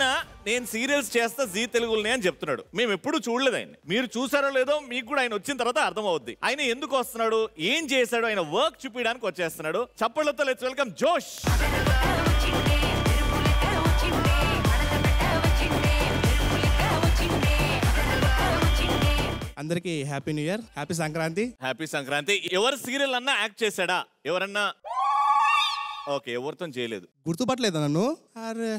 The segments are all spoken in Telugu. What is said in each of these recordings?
ఈయన నేను సీరియల్స్ చేస్తా జీ తెలుగులోనే అని చెప్తున్నాడు. మేము ఎప్పుడు చూడలేదు ఆయన. మీరు చూసారో లేదో మీకు కూడా ఆయన వచ్చిన తర్వాత అర్థం అవుద్ది. ఆయన ఎందుకు వస్తున్నాడు, ఏం చేశాడు, ఆయన వర్క్ చూపించడానికి వచ్చేస్తున్నాడు. చప్పట్లతో లెట్స్ వెల్కమ్ జోష్. అందరికి happy new year, happy Sankranti. Happy Sankranti. ఎవరు సీరియల్ అన్నా యాక్ట్ చేశాడా ఎవరన్నా? ఓకే, ఎవరితో చేయలేదు. గుర్తుపట్టలేదా నన్ను? అరే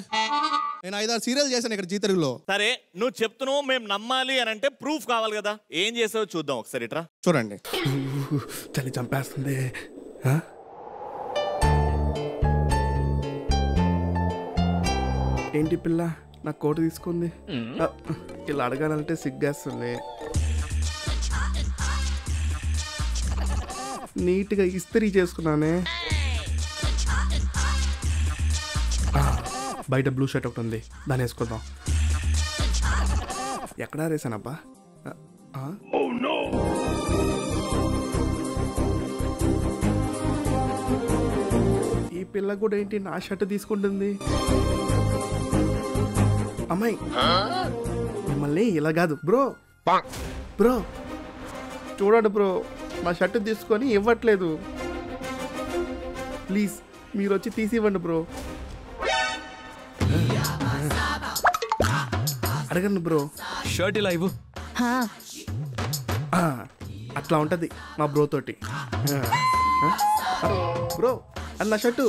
నేను 5-6 సీరియల్ చేశాను ఇక్కడ జీ తెలుగులో. సరే నువ్వు చెప్తున్నావు మేము నమ్మాలి అని అంటే ప్రూఫ్ కావాలి కదా. ఏం చేసావు చూద్దాం ఒకసారి. ఇట్రా చూడండి. చలి చంపేస్తుంది. ఏంటి పిల్ల నా కోటు తీసుకుంది? ఇలా అడగాలంటే సిగ్గేస్తుంది. నీట్గా ఇస్త్రీ చేసుకున్నానే. బయట బ్లూ షర్ట్ ఒకటి ఉంది, దాన్ని వేసుకుందాం. ఎక్కడా రేసానబ్బా? ఈ పిల్ల కూడా ఏంటి నా షర్ట్ తీసుకుంటుంది? అమ్మాయి మిమ్మల్ని ఇలా కాదు బ్రో. బ్రో చూడండి బ్రో, నా షర్ట్ తీసుకొని ఇవ్వట్లేదు. ప్లీజ్ మీరు వచ్చి తీసి ఇవ్వండి బ్రో. అడగండి బ్రో. షర్ట్ ఇలా ఇవ్వు. అట్లా ఉంటది మా బ్రో తోటి. బ్రో అన్న షర్టు.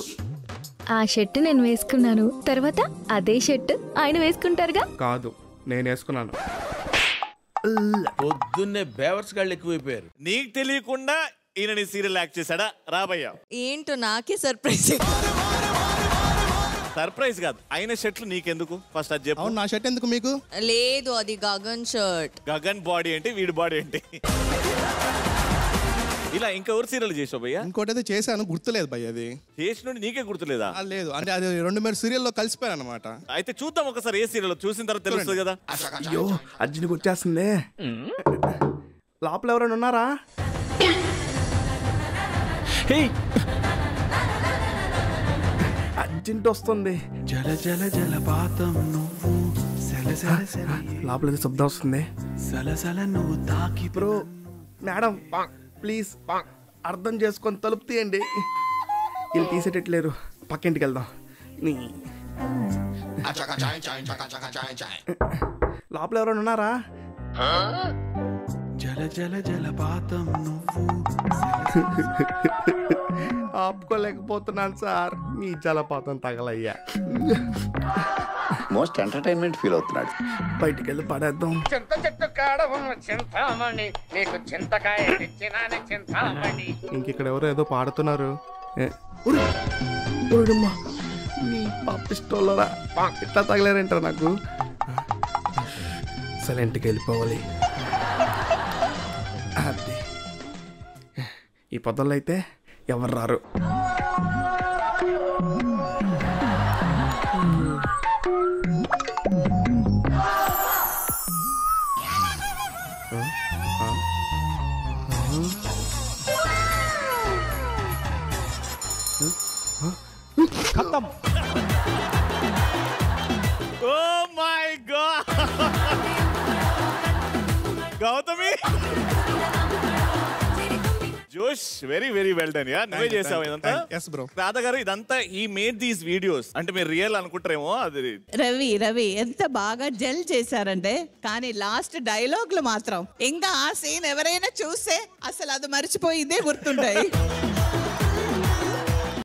ఆ షర్ట్ నేను వేసుకున్నాను, తర్వాత అదే షర్ట్ ఆయన వేసుకుంటారుగా. కాదు నేను వేసుకున్నాను. పొద్దున్నే బేవర్స్ గాళ్ళు ఎక్కువైపోయారు. నీకు తెలియకుండా ఈయన నీ సీరియల్ యాక్ట్ చేశాడా? రాబయ్యా. ఏంటో నాకే సర్ప్రైజ్. సర్ప్రైజ్ కాదు, ఆయన షర్ట్లు నీకెందుకు ఫస్ట్ అది చెప్పు. అవును, నా షర్ట్ ఎందుకు మీకు? లేదు, అది గగన్ షర్ట్. గగన్ బాడీ ఏంటి, వీడి బాడీ ఏంటి? ఇలా ఇంకెవరు సీరియల్ చేసావు భయ్యా? ఇంకోటి అయితే చేశాను, గుర్తులేదు భయ్య. అది చేసిన నీకే గుర్తులేదా? లేదు, అంటే అది 2-3 సీరియల్లో కలిసిపోయాను అనమాట. అయితే చూద్దాం ఒకసారి ఏ సీరియల్, చూసిన తర్వాత తెలుస్తుంది కదా. అయ్యో అర్జున్కి వచ్చేస్తుంది. లోపల ఎవరైనా ఉన్నారా? అర్జెంట్ వస్తుంది. జల జల జలపాతం నువ్వు లోపల శబ్దం వస్తుంది. సలసల నువ్వు తాకి. బ్రో మేడం ప్లీజ్ అర్థం చేసుకొని తలుపు తీయండి. వీళ్ళు తీసేటట్లేరు, పక్కింటికి వెళ్దాం. లోపల ఎవరైనా ఉన్నారా? జల జల జలపాతం నువ్వు. ఆపుకోలేకపోతున్నాను సార్, మీ జలపాతం తగలయ్యా. మోస్ట్ ఎంటర్టైన్మెంట్ ఫీల్ అవుతున్నాడు. బయటికి వెళ్ళి పడేద్దాం. చింత చెట్టు కాడ ఉన్న చింతామణి, నీకు చింతకాయ తెచ్చినాని చింతామణి. ఇంకిక్కడ ఎవరో ఏదో పాడుతున్నారు. మీ పాపిస్టోలరా ఇట్లా తగలేరంటారు నాకు. సైలెంట్కి వెళ్ళిపోవాలి. అది ఈ పొద్దుల్లో అయితే ఎవరు రారు. ఖతం. ఓ మై గాడ్ గౌతమి, జోష్, very very well done yeah. నువ్వే చేసావు ఇదంతా? yes bro. రాధా గారు ఇదంతా ఈ మేడ్ దీస్ వీడియోస్ అంటే మీరు రియల్ అనుకుంటారేమో. అది రవి ఎంత బాగా జెల్ చేశారంటే, కానీ లాస్ట్ డైలాగులు మాత్రం ఇంకా ఆ సీన్ ఎవరైనా చూస్తే అసలు అది మర్చిపోయిందే గుర్తుంటాయి.